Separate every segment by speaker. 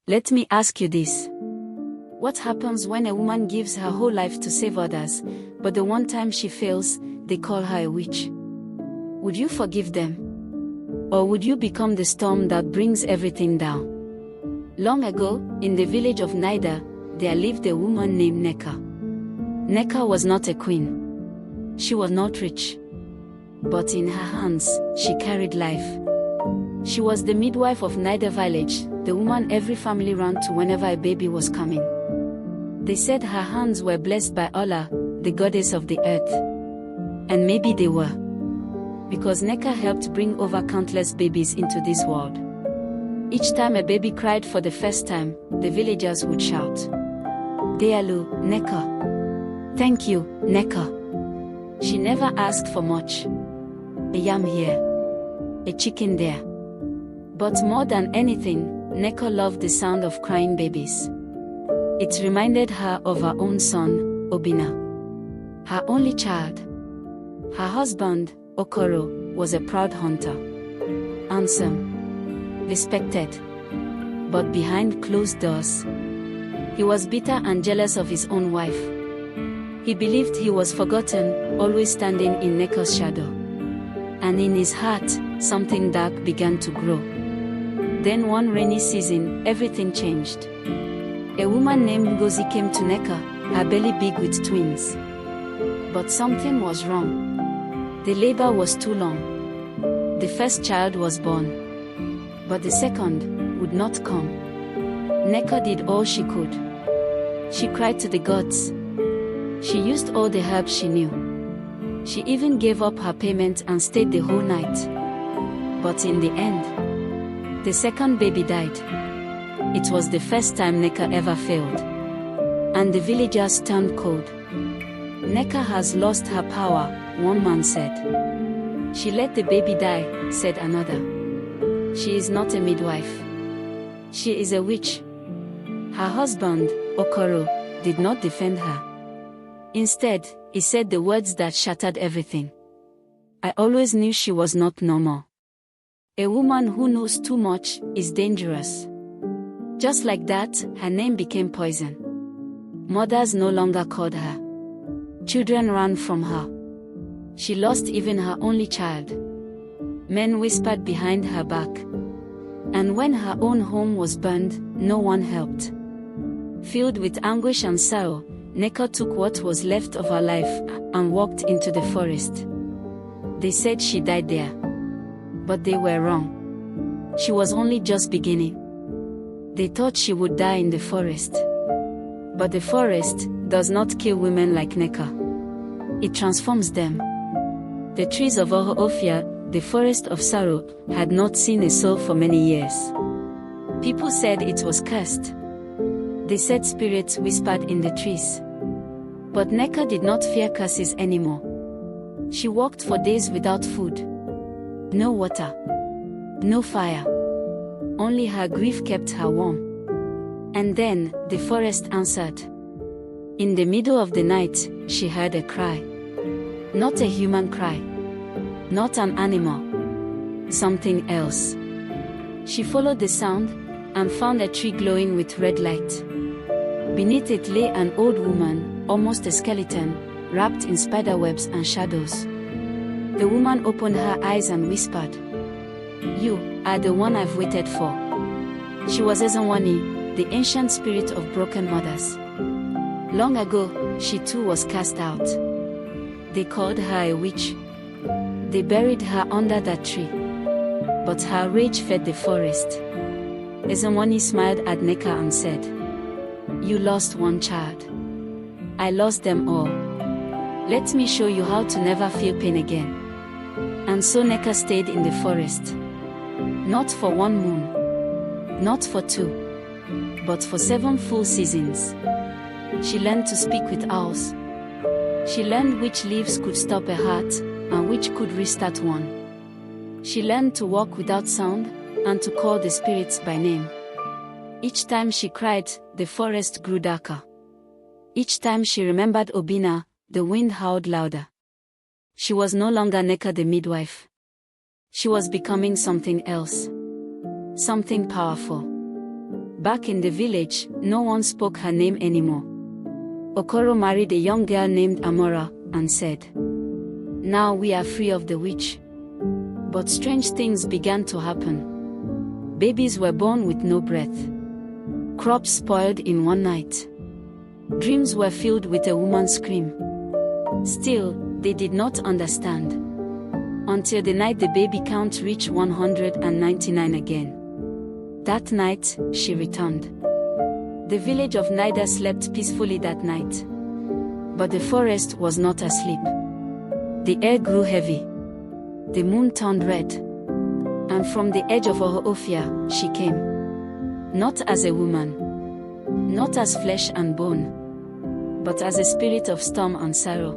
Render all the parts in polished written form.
Speaker 1: Let me ask you this. What happens when a woman gives her whole life to save others, but the one time she fails, they call her a witch? Would you forgive them? Or would you become the storm that brings everything down? Long ago, in the village of Nneka, there lived a woman named Nneka. Nneka was not a queen. She was not rich. But in her hands, she carried life. She was the midwife of Nneka village, the woman every family ran to whenever a baby was coming. They said her hands were blessed by Allah, the goddess of the earth. And maybe they were. Because Nneka helped bring over countless babies into this world. Each time a baby cried for the first time, the villagers would shout, "Dealu, Nneka. Thank you, Nneka." She never asked for much. A yam here, a chicken there. But more than anything, Nneka loved the sound of crying babies. It reminded her of her own son, Obina. Her only child. Her husband, Okoro, was a proud hunter. Handsome. Respected. But behind closed doors, he was bitter and jealous of his own wife. He believed he was forgotten, always standing in Nneka's shadow. And in his heart, something dark began to grow. Then one rainy season, everything changed. A woman named Ngozi came to Nneka, her belly big with twins. But something was wrong. The labor was too long. The first child was born. But the second would not come. Nneka did all she could. She cried to the gods. She used all the herbs she knew. She even gave up her payment and stayed the whole night. But in the end, the second baby died. It was the first time Nneka ever failed. And the villagers turned cold. Nneka has lost her power, one man said. She let the baby die, said another. She is not a midwife. She is a witch. Her husband, Okoro, did not defend her. Instead, he said the words that shattered everything. "I always knew she was not normal. A woman who knows too much is dangerous." Just like that, her name became poison. Mothers no longer called her. Children ran from her. She lost even her only child. Men whispered behind her back. And when her own home was burned, no one helped. Filled with anguish and sorrow, Nneka took what was left of her life and walked into the forest. They said she died there. But they were wrong. She was only just beginning. They thought she would die in the forest. But the forest does not kill women like Nneka. It transforms them. The trees of Ophia, the forest of sorrow, had not seen a soul for many years. People said it was cursed. They said spirits whispered in the trees. But Nneka did not fear curses anymore. She walked for days without food. No water. No fire. Only her grief kept her warm. And then, the forest answered. In the middle of the night, she heard a cry. Not a human cry. Not an animal. Something else. She followed the sound, and found a tree glowing with red light. Beneath it lay an old woman, almost a skeleton, wrapped in spider webs and shadows. The woman opened her eyes and whispered, "You are the one I've waited for." She was Ezanwani, the ancient spirit of broken mothers. Long ago, she too was cast out. They called her a witch. They buried her under that tree. But her rage fed the forest. Ezanwani smiled at Nneka and said, "You lost one child. I lost them all. Let me show you how to never feel pain again." And so Nneka stayed in the forest. Not for one moon. Not for two. But for 7 full seasons. She learned to speak with owls. She learned which leaves could stop a heart, and which could restart one. She learned to walk without sound, and to call the spirits by name. Each time she cried, the forest grew darker. Each time she remembered Obina, the wind howled louder. She was no longer Nneka the midwife. She was becoming something else. Something powerful. Back in the village, no one spoke her name anymore. Okoro married a young girl named Amora, and said, "Now we are free of the witch." But strange things began to happen. Babies were born with no breath. Crops spoiled in one night. Dreams were filled with a woman's scream. Still, they did not understand. Until the night the baby count reached 199 again. That night, she returned. The village of Nneka slept peacefully that night. But the forest was not asleep. The air grew heavy. The moon turned red. And from the edge of Ohoofia, she came. Not as a woman. Not as flesh and bone. But as a spirit of storm and sorrow.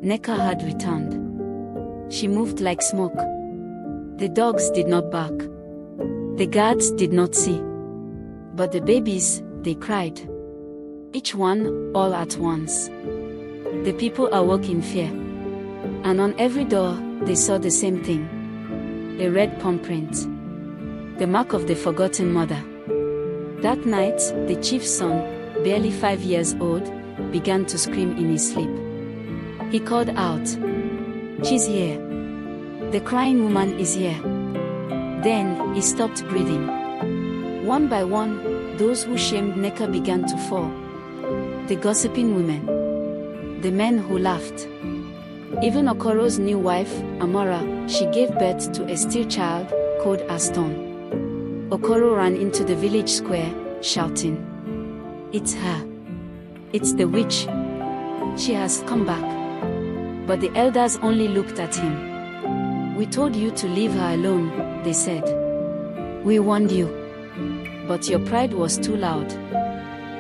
Speaker 1: Nneka had returned. She moved like smoke. The dogs did not bark. The guards did not see. But the babies, they cried. Each one, all at once. The people awoke in fear. And on every door, they saw the same thing. A red palm print. The mark of the forgotten mother. That night, the chief's son, barely 5 years old, began to scream in his sleep. He called out, "She's here. The crying woman is here." Then, he stopped breathing. One by one, those who shamed Nneka began to fall. The gossiping women. The men who laughed. Even Okoro's new wife, Amora, she gave birth to a still child, called Aston. Okoro ran into the village square, shouting, "It's her. It's the witch. She has come back." But the elders only looked at him. "We told you to leave her alone," they said. "We warned you. But your pride was too loud."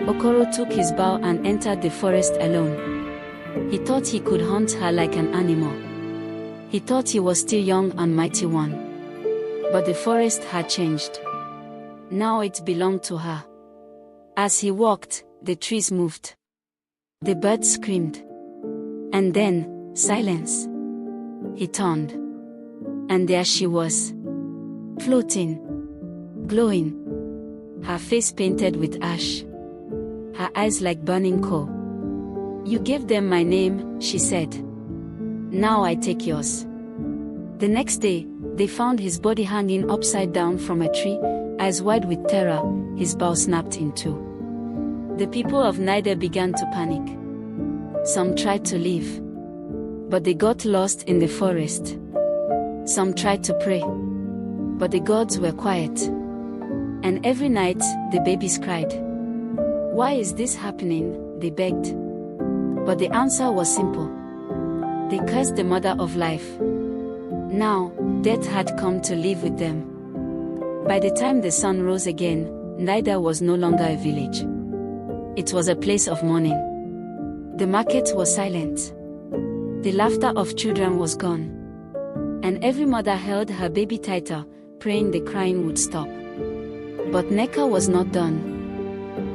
Speaker 1: Okoro took his bow and entered the forest alone. He thought he could hunt her like an animal. He thought he was still young and mighty one. But the forest had changed. Now it belonged to her. As he walked, the trees moved. The birds screamed. And then, silence. He turned. And there she was. Floating. Glowing. Her face painted with ash. Her eyes like burning coal. "You gave them my name," she said. "Now I take yours." The next day, they found his body hanging upside down from a tree, eyes wide with terror, his bow snapped in two. The people of Nneka began to panic. Some tried to leave. But they got lost in the forest. Some tried to pray. But the gods were quiet. And every night, the babies cried. "Why is this happening?" they begged. But the answer was simple. They cursed the mother of life. Now, death had come to live with them. By the time the sun rose again, Nneka was no longer a village. It was a place of mourning. The market was silent. The laughter of children was gone. And every mother held her baby tighter, praying the crying would stop. But Nneka was not done.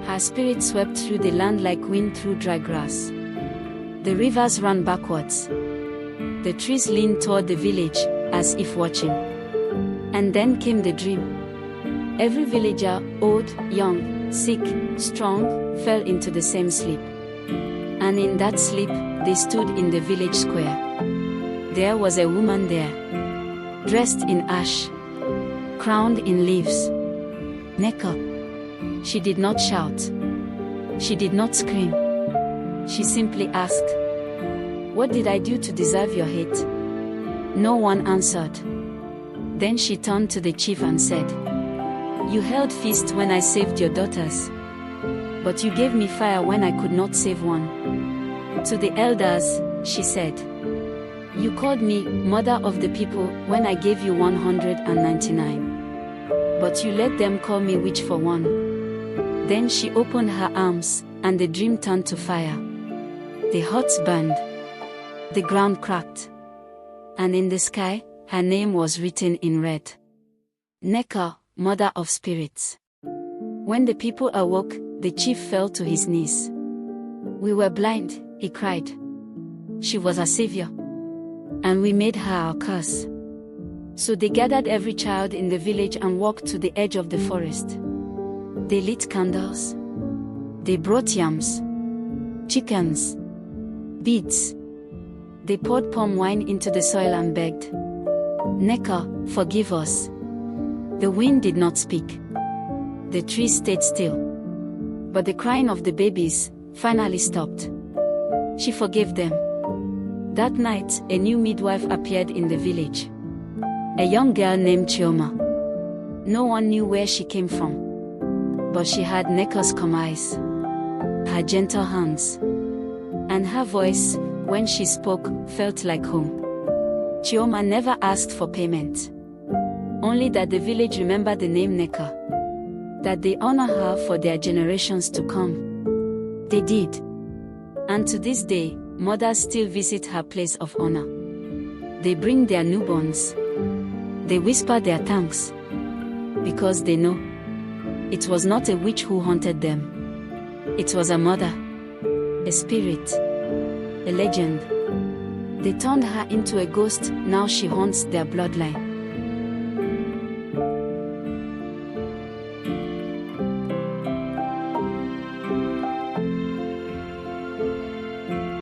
Speaker 1: Her spirit swept through the land like wind through dry grass. The rivers ran backwards. The trees leaned toward the village, as if watching. And then came the dream. Every villager, old, young, sick, strong, fell into the same sleep. And in that sleep, they stood in the village square. There was a woman there, dressed in ash, crowned in leaves. Nneka. She did not shout. She did not scream. She simply asked, "What did I do to deserve your hate?" No one answered. Then she turned to the chief and said, "You held feast when I saved your daughters. But you gave me fire when I could not save one." To the elders, she said, "You called me mother of the people when I gave you 199. But you let them call me witch for one." Then she opened her arms, and the dream turned to fire. The huts burned. The ground cracked. And in the sky, her name was written in red. Nneka, Mother of Spirits. When the people awoke, the chief fell to his knees. "We were blind," he cried. "She was our savior. And we made her our curse." So they gathered every child in the village and walked to the edge of the forest. They lit candles. They brought yams, chickens, beads. They poured palm wine into the soil and begged, Nneka, forgive us. The wind did not speak. The trees stayed still. But the crying of the babies finally stopped. She forgave them. That night, a new midwife appeared in the village. A young girl named Chioma. No one knew where she came from. But she had Nneka's calm eyes, her gentle hands, and her voice, when she spoke, felt like home. Chioma never asked for payment. Only that the village remembered the name Nneka, that they honor her for their generations to come. They did. And to this day, mothers still visit her place of honor. They bring their newborns. They whisper their thanks. Because they know it was not a witch who haunted them. It was a mother, a spirit, a legend. They turned her into a ghost, now she haunts their bloodline.